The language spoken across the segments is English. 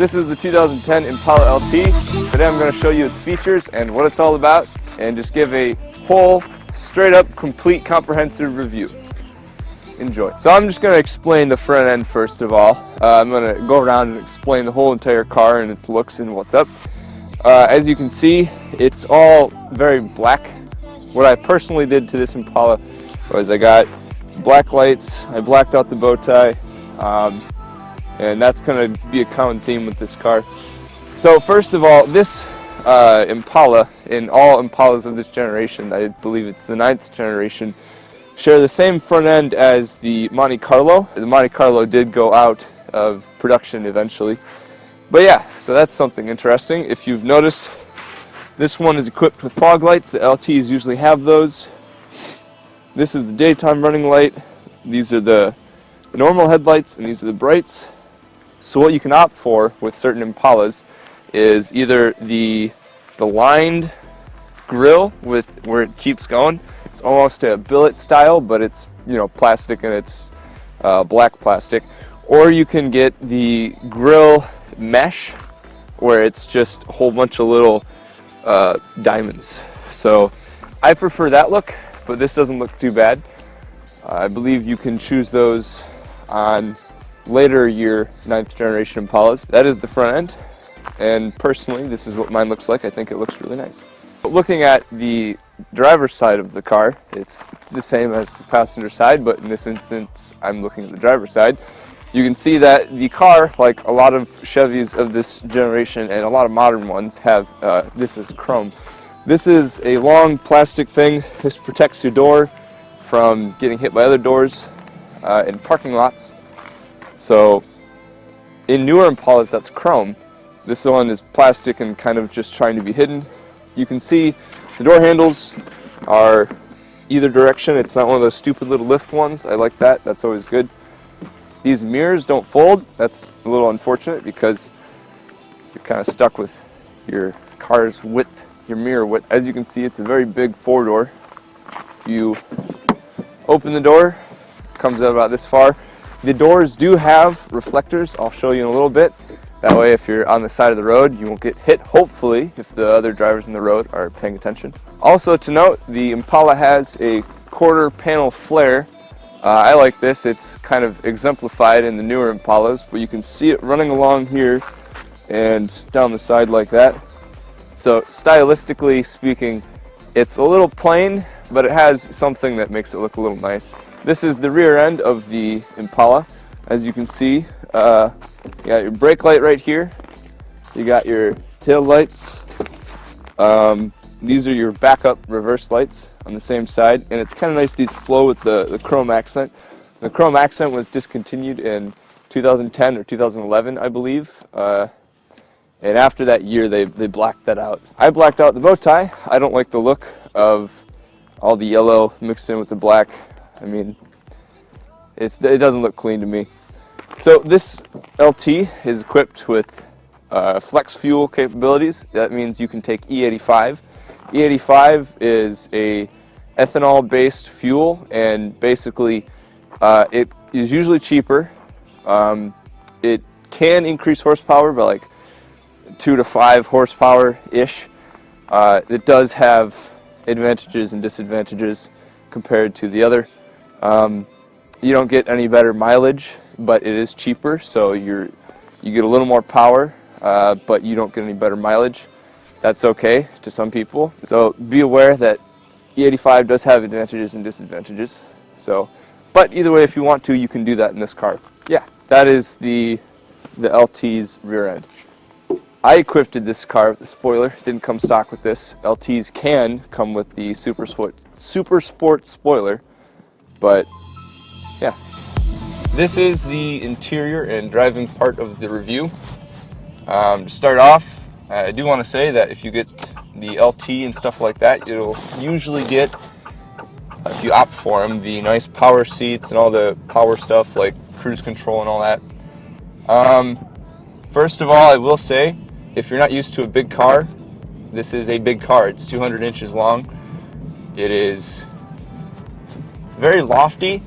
This is the 2010 Impala LT. Today I'm going to show you its features and what it's all about, and just give a whole, straight up, complete, comprehensive review. Enjoy. So I'm just going to explain the front end first of all. I'm going to go around and explain the whole entire car and its looks and what's up. As you can see, it's all very black. What I personally did to this Impala was I got black lights, I blacked out the bow tie, and that's going to be a common theme with this car. So first of all, this Impala, and all Impalas of this generation, I believe it's the 9th generation, share the same front end as the Monte Carlo. The Monte Carlo did go out of production eventually. But yeah, so that's something interesting. If you've noticed, this one is equipped with fog lights. The LTs usually have those. This is the daytime running light. These are the normal headlights, and these are the brights. So what you can opt for with certain Impalas is either the lined grille with where it keeps going. It's almost a billet style, but it's, you know, plastic, and it's black plastic. Or you can get the grille mesh, where it's just a whole bunch of little diamonds. So I prefer that look, but this doesn't look too bad. I believe you can choose those on later year 9th generation Impalas. That is the front end, and personally this is what mine looks like. I think it looks really nice. But looking at the driver's side of the car, it's the same as the passenger side, but in this instance I'm looking at the driver's side. You can see that the car, like a lot of Chevys of this generation and a lot of modern ones, have this is chrome. This is a long plastic thing. This protects your door from getting hit by other doors in parking lots. So in newer Impalas, that's chrome. This one is plastic and kind of just trying to be hidden. You can see the door handles are either direction. It's not one of those stupid little lift ones. I like that. That's always good. These mirrors don't fold. That's a little unfortunate because you're kind of stuck with your car's width, your mirror width. As you can see, it's a very big four-door. If you open the door, it comes out about this far. The doors do have reflectors. I'll show you in a little bit. That way, if you're on the side of the road, you won't get hit, hopefully, if the other drivers in the road are paying attention. Also to note, the Impala has a quarter panel flare. I like this. It's kind of exemplified in the newer Impalas, but you can see it running along here and down the side like that. So stylistically speaking, it's a little plain, but it has something that makes it look a little nice. This is the rear end of the Impala. As you can see, you got your brake light right here. You got your tail lights. These are your backup reverse lights on the same side, and it's kind of nice these flow with the chrome accent. The chrome accent was discontinued in 2010 or 2011, I believe, and after that year they blacked that out. I blacked out the bow tie. I don't like the look of all the yellow mixed in with the black. I mean, it doesn't look clean to me. So this LT is equipped with flex fuel capabilities. That means you can take E85. E85 is a ethanol-based fuel, and basically it is usually cheaper. It can increase horsepower by like 2 to 5 horsepower-ish. It does have advantages and disadvantages compared to the other. You don't get any better mileage, but it is cheaper, so you get a little more power, but you don't get any better mileage. That's okay to some people. So be aware that E85 does have advantages and disadvantages. So, but either way, if you want to, you can do that in this car. Yeah, that is the LT's rear end. I equipped this car with the spoiler. It didn't come stock with this. LTs can come with the Super Sport spoiler, but yeah. This is the interior and driving part of the review. To start off, I do want to say that if you get the LT and stuff like that, you'll usually get, if you opt for them, the nice power seats and all the power stuff like cruise control and all that. First of all, I will say, if you're not used to a big car, this is a big car. It's 200 inches long. It's very lofty.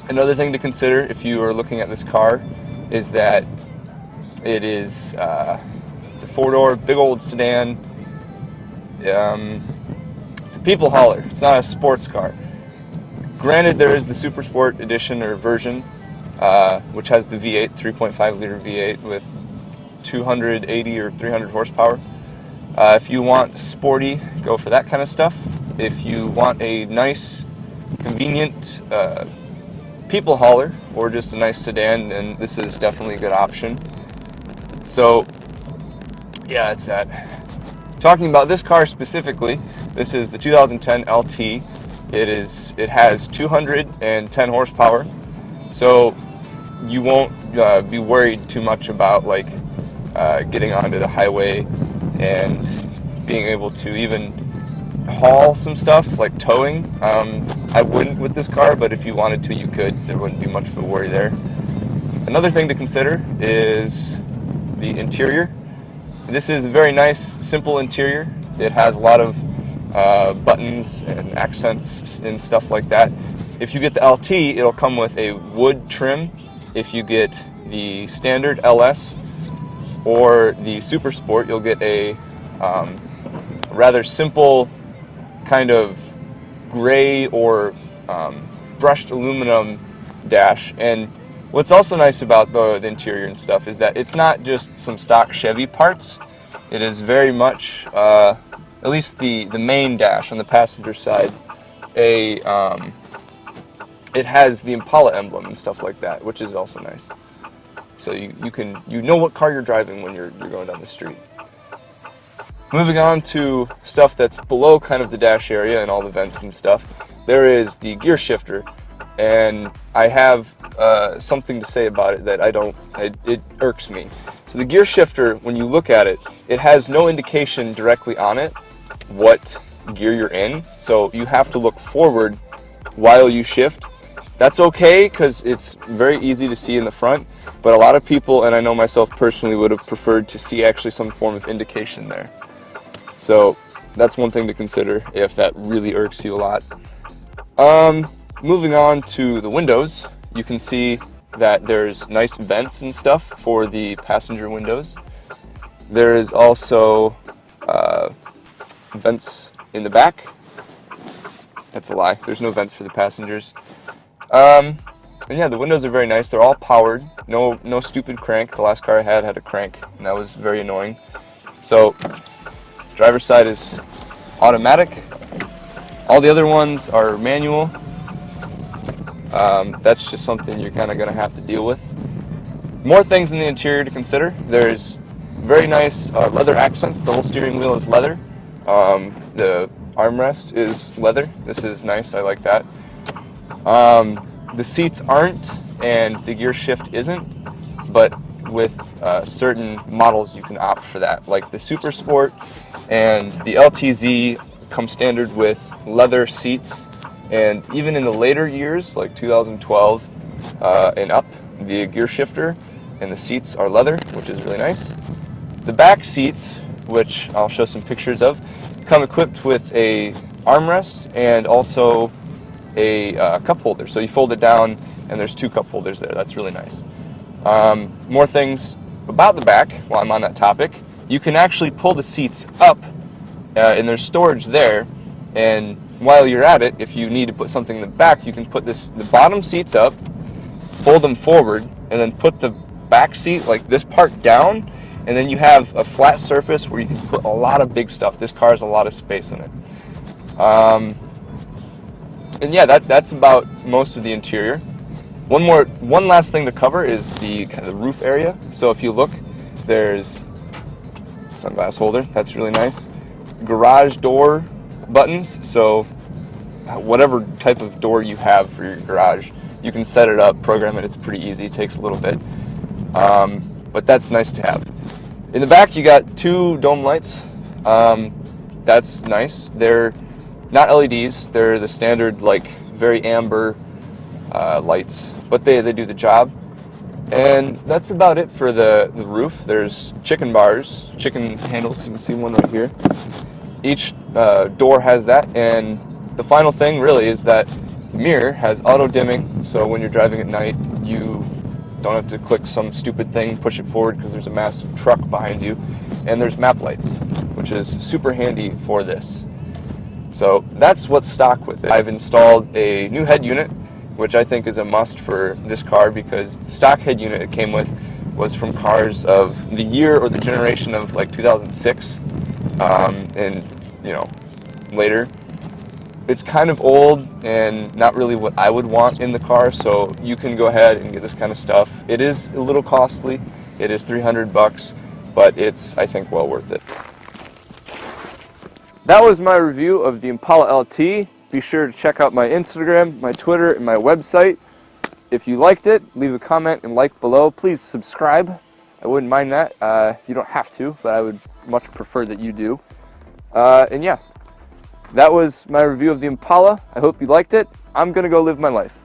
Another thing to consider if you are looking at this car is that It is it's a 4-door, big old sedan. It's a people hauler. It's not a sports car. Granted, there is the Super Sport edition or version, which has the V8, 3.5 liter V8 with 280 or 300 horsepower. If you want sporty, go for that kind of stuff. If you want a nice, convenient people hauler or just a nice sedan, then this is definitely a good option. So, yeah, it's that. Talking about this car specifically, this is the 2010 LT. It has 210 horsepower, so you won't be worried too much about like getting onto the highway and being able to even haul some stuff like towing. I wouldn't with this car, but if you wanted to, you could. There wouldn't be much of a worry there. Another thing to consider is the interior. This is a very nice, simple interior. It has a lot of buttons and accents and stuff like that. If you get the LT, it'll come with a wood trim. If you get the standard LS or the Super Sport, you'll get a rather simple kind of gray or brushed aluminum dash. And what's also nice about the interior and stuff is that it's not just some stock Chevy parts. It is very much, at least the main dash on the passenger side, it has the Impala emblem and stuff like that, which is also nice. So you know what car you're driving when you're going down the street. Moving on to stuff that's below kind of the dash area and all the vents and stuff, there is the gear shifter, and I have something to say about it that it irks me. So the gear shifter, when you look at it, it has no indication directly on it what gear you're in, so you have to look forward while you shift. That's okay because it's very easy to see in the front, but a lot of people, and I know myself personally, would have preferred to see actually some form of indication there. So that's one thing to consider if that really irks you a lot. Moving on to the windows, you can see that there's nice vents and stuff for the passenger windows. There is also vents in the back. That's a lie. There's no vents for the passengers. And yeah, the windows are very nice. They're all powered. No stupid crank. The last car I had a crank, and that was very annoying. So, driver's side is automatic. All the other ones are manual. That's just something you're kind of going to have to deal with. More things in the interior to consider. There's very nice leather accents. The whole steering wheel is leather. The armrest is leather. This is nice. I like that. The seats aren't, and the gear shift isn't, but with certain models you can opt for that. Like the Super Sport and the LTZ come standard with leather seats, and even in the later years, like 2012 and up, the gear shifter and the seats are leather, which is really nice. The back seats, which I'll show some pictures of, come equipped with a armrest and also a cup holder. So you fold it down and there's 2 cup holders there. That's really nice. More things about the back while I'm on that topic. You can actually pull the seats up and there's storage there, and while you're at it, if you need to put something in the back, you can put the bottom seats up, fold them forward, and then put the back seat, like this part, down, and then you have a flat surface where you can put a lot of big stuff. This car has a lot of space in it. And yeah, that's about most of the interior. One last thing to cover is the kind of the roof area. So if you look, there's sunglass holder. That's really nice. Garage door buttons. So whatever type of door you have for your garage, you can set it up, program it. It's pretty easy. It takes a little bit, but that's nice to have. In the back, you got 2 dome lights. That's nice. They're not LEDs. They're the standard, like, very amber lights, but they do the job. And that's about it for the roof. There's chicken bars, chicken handles. You can see one right here. Each door has that, and the final thing really is that the mirror has auto dimming, so when you're driving at night, you Don't have to click some stupid thing, push it forward because there's a massive truck behind you. And there's map lights, which is super handy for this. So that's what's stock with it. I've installed a new head unit, which I think is a must for this car, because the stock head unit it came with was from cars of the year or the generation of like 2006 and later. It's kind of old and not really what I would want in the car, so you can go ahead and get this kind of stuff. It is a little costly. It is $300, but it's, I think, well worth it. That was my review of the Impala LT. Be sure to check out my Instagram, my Twitter, and my website. If you liked it, leave a comment and like below. Please subscribe. I wouldn't mind that. You don't have to, but I would much prefer that you do. And yeah, that was my review of the Impala. I hope you liked it. I'm going to go live my life.